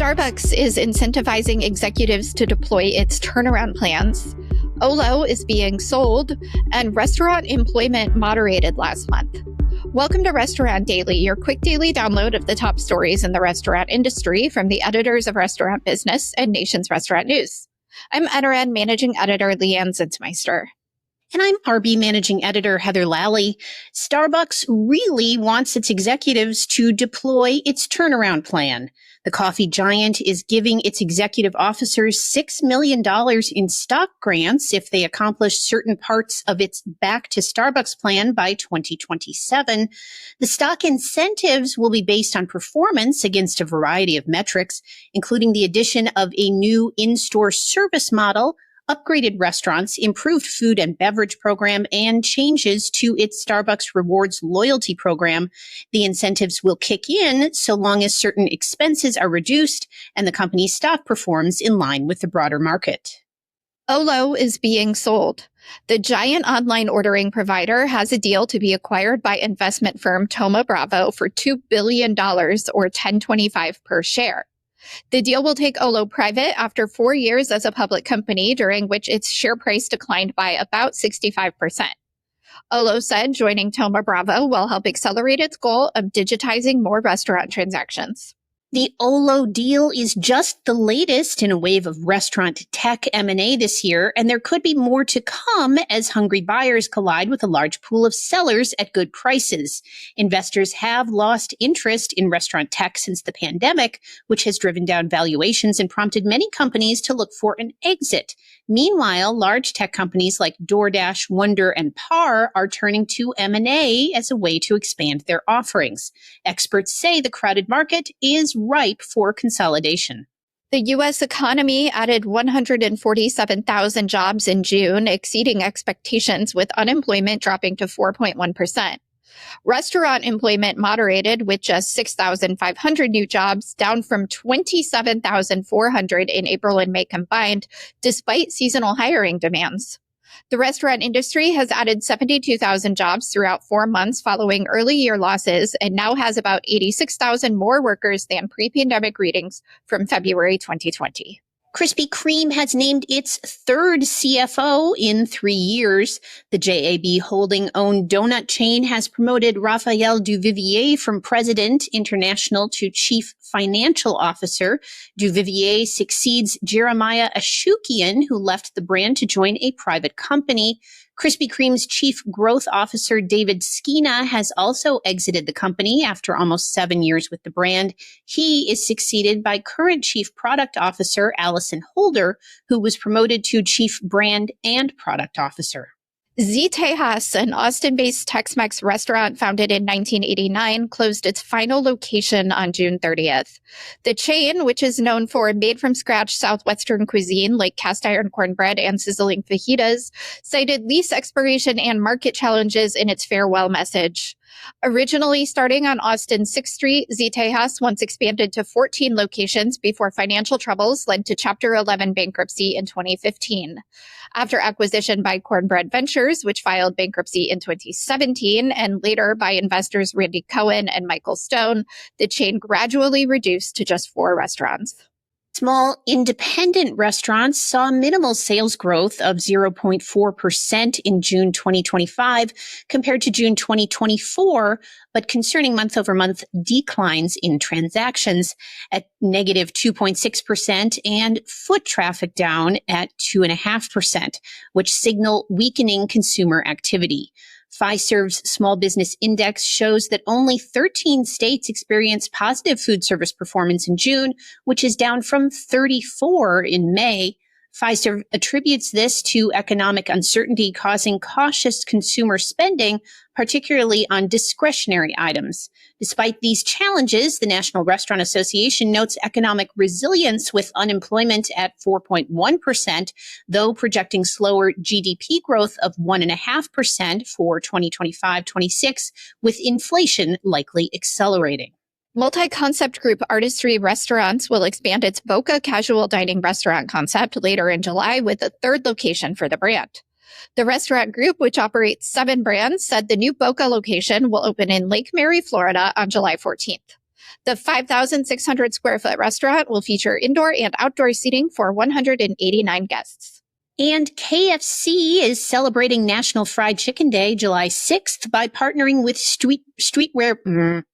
Starbucks is incentivizing executives to deploy its turnaround plans. Olo is being sold, and restaurant employment moderated last month. Welcome to Restaurant Daily, your quick daily download of the top stories in the restaurant industry from the editors of Restaurant Business and Nation's Restaurant News. I'm NRN Managing Editor Leanne Zinsmeister. And I'm RB Managing Editor Heather Lally. Starbucks really wants its executives to deploy its turnaround plan. The coffee giant is giving its executive officers $6 million in stock grants if they accomplish certain parts of its Back to Starbucks plan by 2027. The stock incentives will be based on performance against a variety of metrics, including the addition of a new in-store service model, upgraded restaurants, improved food and beverage program, and changes to its Starbucks Rewards loyalty program. The incentives will kick in so long as certain expenses are reduced and the company's stock performs in line with the broader market. Olo is being sold. The giant online ordering provider has a deal to be acquired by investment firm Thoma Bravo for $2 billion or $10.25 per share. The deal will take Olo private after 4 years as a public company, during which its share price declined by about 65%. Olo said joining Thoma Bravo will help accelerate its goal of digitizing more restaurant transactions. The Olo deal is just the latest in a wave of restaurant tech M&A this year, and there could be more to come as hungry buyers collide with a large pool of sellers at good prices. Investors have lost interest in restaurant tech since the pandemic, which has driven down valuations and prompted many companies to look for an exit. Meanwhile, large tech companies like DoorDash, Wonder, and PAR are turning to M&A as a way to expand their offerings. Experts say the crowded market is ripe for consolidation. The U.S. economy added 147,000 jobs in June, exceeding expectations, with unemployment dropping to 4.1%. Restaurant employment moderated with just 6,500 new jobs, down from 27,400 in April and May combined, despite seasonal hiring demands. The restaurant industry has added 72,000 jobs throughout 4 months following early year losses, and now has about 86,000 more workers than pre-pandemic readings from February 2020. Krispy Kreme has named its third CFO in 3 years. The JAB holding-owned donut chain has promoted Raphael Duvivier from President International to Chief Financial Officer. Duvivier succeeds Jeremiah Ashukian, who left the brand to join a private company. Krispy Kreme's Chief Growth Officer, David Skina, has also exited the company after almost 7 years with the brand. He is succeeded by current Chief Product Officer, Allison Holder, who was promoted to Chief Brand and Product Officer. Z Tejas, an Austin-based Tex-Mex restaurant founded in 1989, closed its final location on June 30th. The chain, which is known for made-from-scratch Southwestern cuisine like cast-iron cornbread and sizzling fajitas, cited lease expiration and market challenges in its farewell message. Originally starting on Austin's 6th Street, Z Tejas once expanded to 14 locations before financial troubles led to Chapter 11 bankruptcy in 2015. After acquisition by Cornbread Ventures, which filed bankruptcy in 2017, and later by investors Randy Cohen and Michael Stone, the chain gradually reduced to just 4 restaurants. Small independent restaurants saw minimal sales growth of 0.4% in June 2025 compared to June 2024, but concerning month-over-month declines in transactions at negative 2.6% and foot traffic down at 2.5%, which signal weakening consumer activity. Fiserv's Small Business Index shows that only 13 states experienced positive food service performance in June, which is down from 34 in May. Fiserv attributes this to economic uncertainty causing cautious consumer spending, particularly on discretionary items. Despite these challenges, the National Restaurant Association notes economic resilience with unemployment at 4.1%, though projecting slower GDP growth of 1.5% for 2025-26, with inflation likely accelerating. Multi-concept group Artistry Restaurants will expand its Boca casual dining restaurant concept later in July with a 3rd location for the brand. The restaurant group, which operates 7 brands, said the new Boca location will open in Lake Mary, Florida on July 14th. The 5,600 square foot restaurant will feature indoor and outdoor seating for 189 guests. And KFC is celebrating National Fried Chicken Day July 6th by partnering with streetwear.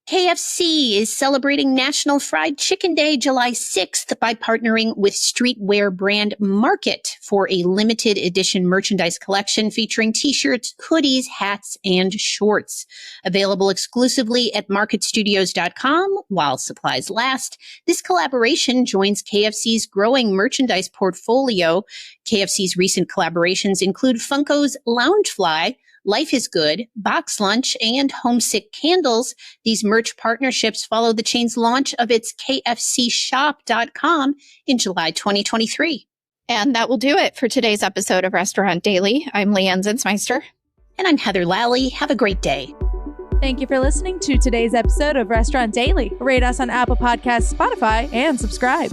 KFC is celebrating National Fried Chicken Day July 6th by partnering with streetwear brand Market for a limited edition merchandise collection featuring t-shirts, hoodies, hats, and shorts. Available exclusively at marketstudios.com while supplies last. This collaboration joins KFC's growing merchandise portfolio. KFC's recent collaborations include Funko's Loungefly, Life is Good, Box Lunch, and Homesick Candles. These merch partnerships follow the chain's launch of its KFCshop.com in July 2023. And that will do it for today's episode of Restaurant Daily. I'm Leanne Zinsmeister. And I'm Heather Lally. Have a great day. Thank you for listening to today's episode of Restaurant Daily. Rate us on Apple Podcasts, Spotify, and subscribe.